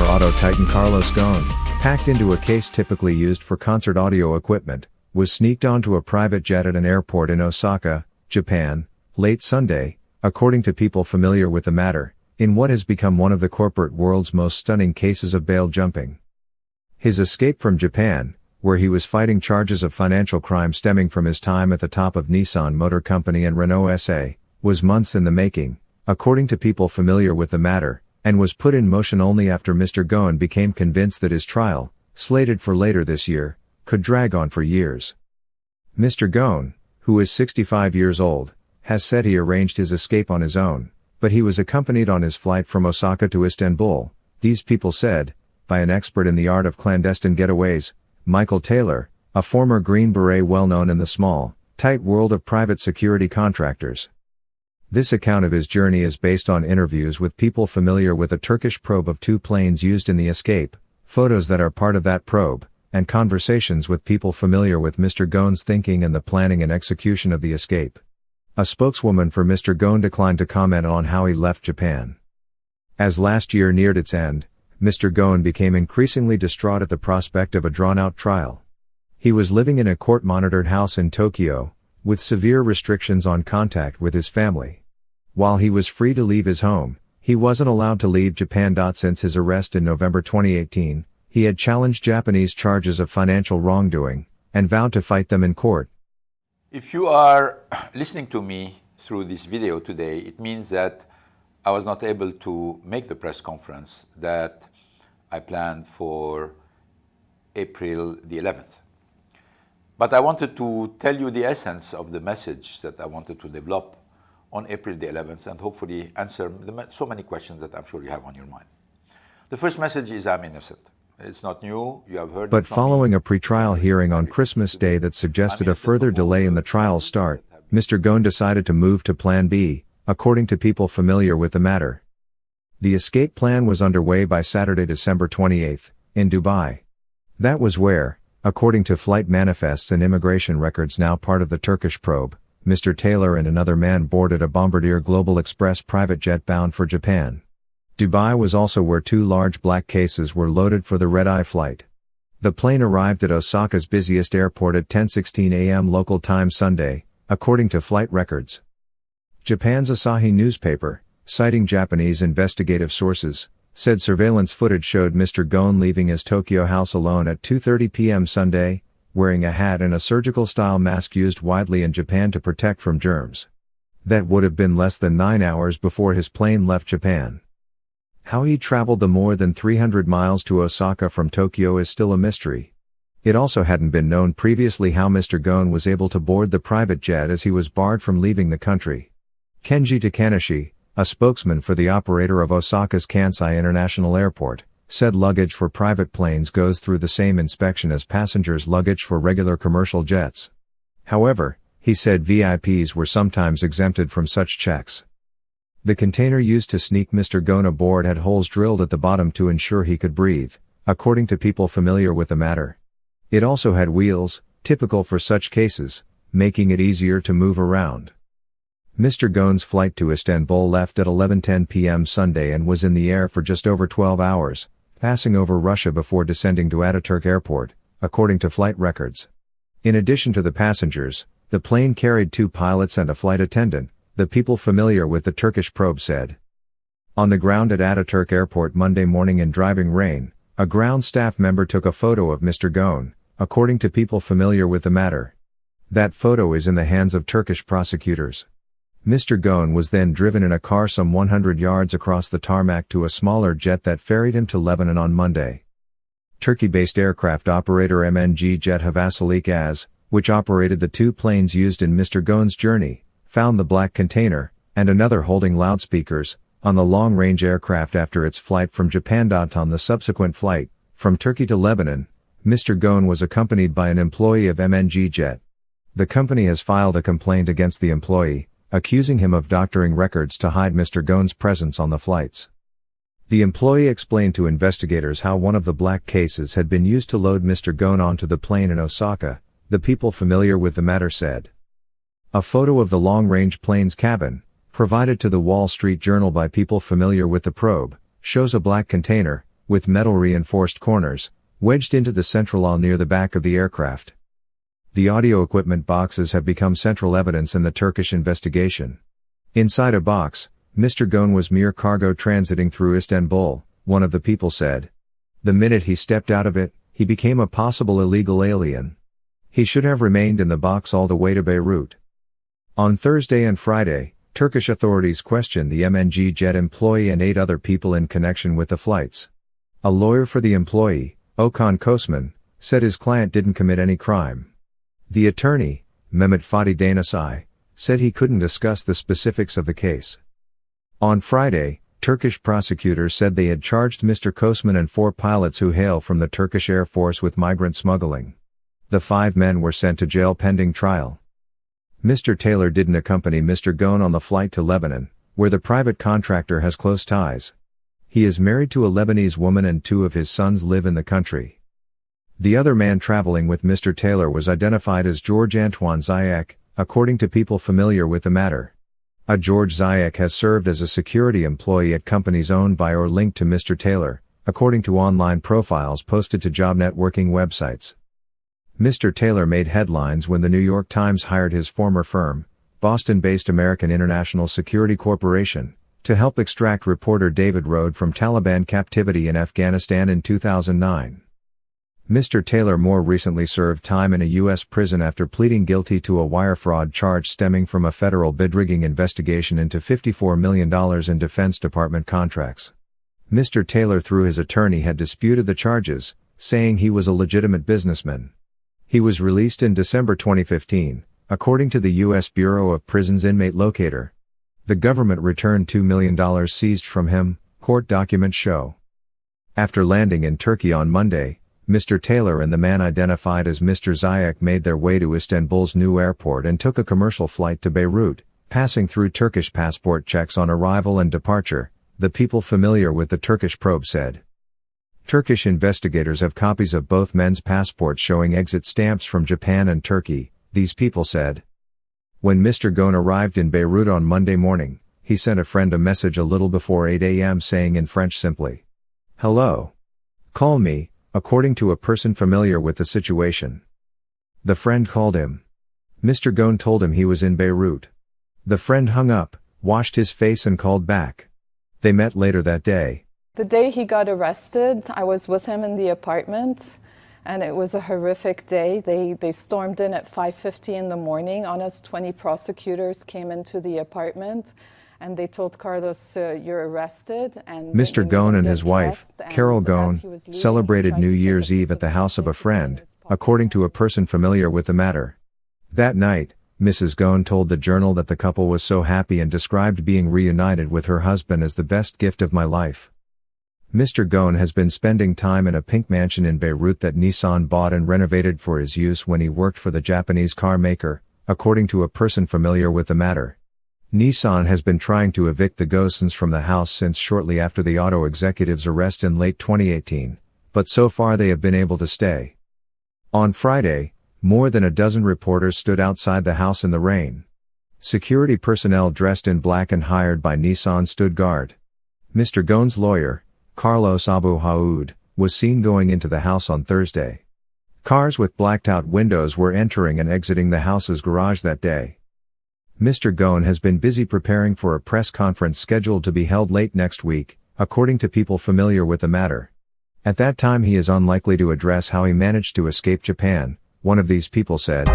auto titan Carlos Ghosn, packed into a case typically used for concert audio equipment, was sneaked onto a private jet at an airport in Osaka, Japan, late Sunday, according to people familiar with the matter, in what has become one of the corporate world's most stunning cases of bail jumping. His escape from Japan, where he was fighting charges of financial crime stemming from his time at the top of Nissan Motor Company and Renault SA, was months in the making, according to people familiar with the matter, and was put in motion only after Mr. Ghosn became convinced that his trial, slated for later this year, could drag on for years. Mr. Ghosn, who is 65 years old, has said he arranged his escape on his own, but he was accompanied on his flight from Osaka to Istanbul, these people said, by an expert in the art of clandestine getaways, Michael Taylor, a former Green Beret well known in the small, tight world of private security contractors. This account of his journey is based on interviews with people familiar with a Turkish probe of 2 planes used in the escape, photos that are part of that probe, and conversations with people familiar with Mr. Ghosn's thinking and the planning and execution of the escape. A spokeswoman for Mr. Ghosn declined to comment on how he left Japan. As last year neared its end, Mr. Ghosn became increasingly distraught at the prospect of a drawn-out trial. He was living in a court-monitored house in Tokyo, with severe restrictions on contact with his family. While he was free to leave his home, he wasn't allowed to leave Japan. Since his arrest in November 2018, he had challenged Japanese charges of financial wrongdoing, and vowed to fight them in court. If you are listening to me through this video today, it means that I was not able to make the press conference that I planned for April the 11th. But I wanted to tell you the essence of the message that I wanted to develop on April the 11th and hopefully answer so many questions that I'm sure you have on your mind. The first message is I'm innocent. It's not new, you have heard. But following a pre-trial hearing on Christmas Day that suggested a further delay in the trial's start, Mr. Ghosn decided to move to Plan B, according to people familiar with the matter. The escape plan was underway by Saturday, December 28, in Dubai. That was where, according to flight manifests and immigration records now part of the Turkish probe, Mr. Taylor and another man boarded a Bombardier Global Express private jet bound for Japan. Dubai was also where 2 large black cases were loaded for the red-eye flight. The plane arrived at Osaka's busiest airport at 10:16 a.m. local time Sunday, according to flight records. Japan's Asahi newspaper, citing Japanese investigative sources, said surveillance footage showed Mr. Ghosn leaving his Tokyo house alone at 2:30 p.m. Sunday, wearing a hat and a surgical-style mask used widely in Japan to protect from germs. That would have been less than 9 hours before his plane left Japan. How he traveled the more than 300 miles to Osaka from Tokyo is still a mystery. It also hadn't been known previously how Mr. Ghosn was able to board the private jet as he was barred from leaving the country. Kenji Takanishi, a spokesman for the operator of Osaka's Kansai International Airport, said luggage for private planes goes through the same inspection as passengers' luggage for regular commercial jets. However, he said VIPs were sometimes exempted from such checks. The container used to sneak Mr. Ghosn aboard had holes drilled at the bottom to ensure he could breathe, according to people familiar with the matter. It also had wheels, typical for such cases, making it easier to move around. Mr. Ghosn's flight to Istanbul left at 11:10 p.m. Sunday and was in the air for just over 12 hours, passing over Russia before descending to Ataturk Airport, according to flight records. In addition to the passengers, the plane carried 2 pilots and a flight attendant, the people familiar with the Turkish probe said. On the ground at Ataturk Airport Monday morning in driving rain, a ground staff member took a photo of Mr. Ghosn, according to people familiar with the matter. That photo is in the hands of Turkish prosecutors. Mr. Ghosn was then driven in a car some 100 yards across the tarmac to a smaller jet that ferried him to Lebanon on Monday. Turkey-based aircraft operator MNG Jet Havasilik AZ, which operated the 2 planes used in Mr. Ghosn's journey, found the black container, and another holding loudspeakers, on the long-range aircraft after its flight from Japan. On the subsequent flight, from Turkey to Lebanon, Mr. Ghosn was accompanied by an employee of MNG Jet. The company has filed a complaint against the employee, accusing him of doctoring records to hide Mr. Ghosn's presence on the flights. The employee explained to investigators how one of the black cases had been used to load Mr. Ghosn onto the plane in Osaka, the people familiar with the matter said. A photo of the long-range plane's cabin, provided to the Wall Street Journal by people familiar with the probe, shows a black container, with metal-reinforced corners, wedged into the central aisle near the back of the aircraft. The audio equipment boxes have become central evidence in the Turkish investigation. Inside a box, Mr. Ghosn was mere cargo transiting through Istanbul, one of the people said. The minute he stepped out of it, he became a possible illegal alien. He should have remained in the box all the way to Beirut. On Thursday and Friday, Turkish authorities questioned the MNG jet employee and 8 other people in connection with the flights. A lawyer for the employee, Okan Kosman, said his client didn't commit any crime. The attorney, Mehmet Fatih Danasai, said he couldn't discuss the specifics of the case. On Friday, Turkish prosecutors said they had charged Mr. Kosman and 4 pilots who hail from the Turkish Air Force with migrant smuggling. The 5 men were sent to jail pending trial. Mr. Taylor didn't accompany Mr. Ghosn on the flight to Lebanon, where the private contractor has close ties. He is married to a Lebanese woman and 2 of his sons live in the country. The other man traveling with Mr. Taylor was identified as George Antoine Zayek, according to people familiar with the matter. A George Zayek has served as a security employee at companies owned by or linked to Mr. Taylor, according to online profiles posted to job networking websites. Mr. Taylor made headlines when the New York Times hired his former firm, Boston-based American International Security Corporation, to help extract reporter David Rohde from Taliban captivity in Afghanistan in 2009. Mr. Taylor more recently served time in a U.S. prison after pleading guilty to a wire fraud charge stemming from a federal bid rigging investigation into $54 million in Defense Department contracts. Mr. Taylor, through his attorney, had disputed the charges, saying he was a legitimate businessman. He was released in December 2015, according to the U.S. Bureau of Prisons Inmate Locator. The government returned $2 million seized from him, court documents show. After landing in Turkey on Monday, Mr. Taylor and the man identified as Mr. Zayek made their way to Istanbul's new airport and took a commercial flight to Beirut, passing through Turkish passport checks on arrival and departure, the people familiar with the Turkish probe said. Turkish investigators have copies of both men's passports showing exit stamps from Japan and Turkey, these people said. When Mr. Ghosn arrived in Beirut on Monday morning, he sent a friend a message a little before 8 a.m. saying in French simply, "Hello. Call me," according to a person familiar with the situation. The friend called him. Mr. Ghosn told him he was in Beirut. The friend hung up, washed his face and called back. They met later that day. The day he got arrested, I was with him in the apartment, and it was a horrific day. They stormed in at 5:50 in the morning. On us, 20 prosecutors came into the apartment, and they told Carlos, "You're arrested." And Mr. Ghosn and his wife, Carol Ghosn, celebrated New Year's Eve at the house of a friend, according to a person familiar with the matter. That night, Mrs. Ghosn told the Journal that the couple was so happy and described being reunited with her husband as the best gift of my life. Mr. Ghosn has been spending time in a pink mansion in Beirut that Nissan bought and renovated for his use when he worked for the Japanese car maker, according to a person familiar with the matter. Nissan has been trying to evict the Ghosns from the house since shortly after the auto executive's arrest in late 2018, but so far they have been able to stay. On Friday, more than a dozen reporters stood outside the house in the rain. Security personnel dressed in black and hired by Nissan stood guard. Mr. Ghosn's lawyer, Carlos Abu Haoud, was seen going into the house on Thursday. Cars with blacked-out windows were entering and exiting the house's garage that day. Mr. Ghosn has been busy preparing for a press conference scheduled to be held late next week, according to people familiar with the matter. At that time he is unlikely to address how he managed to escape Japan, one of these people said.